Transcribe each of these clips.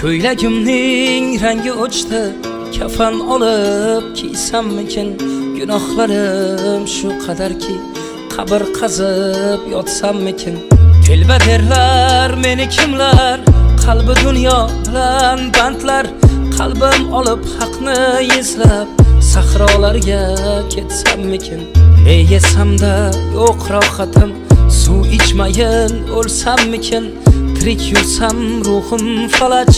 Ko'ylagimning rangi o'chdi, kafan olib kiysammikin? Gunohlarim shu qadarki, qabr qazib yotsammikin? Telba derlar meni kimlar, qalbi dunyo bilan bandlar. Qalbim olib haqni izlab, sahrolarga ketsammikin? Ne yesamda yo'q rohatim, suv ichmayin o'lsammikin? Tirik yursam ruhim falaj,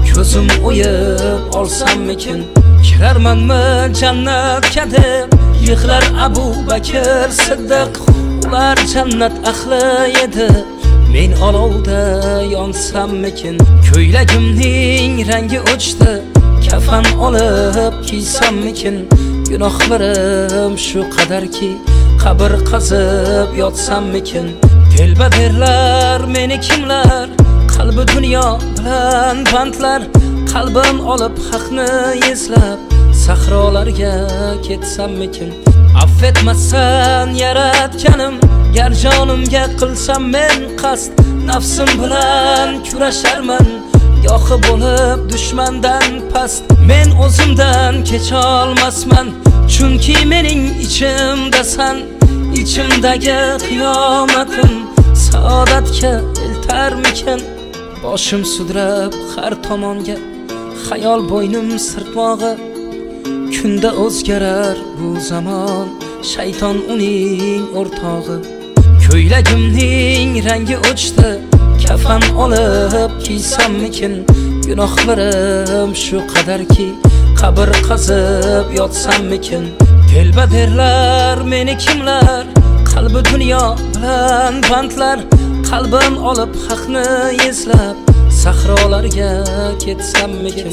ko'zim o'yib olsammikin? Kirarmanmi jannatga deb, yig'lar Abu Bakr Siddiq. Ular jannat ahli edi, men olovda yonsammikin? Ko'ylagimning rangi o'chdi, kafan olib kiysammikin? Gunohlarim shu qadarki, qabr qazib yotsammikin? Telba derlar meni kimlar, qalbi dunyo bilan bandlar. Qalbim olib haqni izlab, sahrolarga ketsammikin? Affetmasan yaratganim, gar jonimga qilsam men qasd. Nafsim bilan kurasharman, gohi bo'lib dushmandan past. Men o'zimdan kecha olmasman, chunki mening ichimdasan. İçimdagi qiyomatim saodatga eltarmikin? Boshim sudrab har tomonga, xayol bo'ynim sirtmog'i. Kunda o'zgarar bu zamon, shayton uning o'rtog'i. Ko'ylagimning rangi o'chdi, kafan olib kiysammikin? Gunohlarim shu qadarki, qabr qazib yotsammikin? Telba derlar meni kimlar, qalbi dunyo bilan bandlar. Qalbim olib haqni izlab, sahrolarga ketsammikin?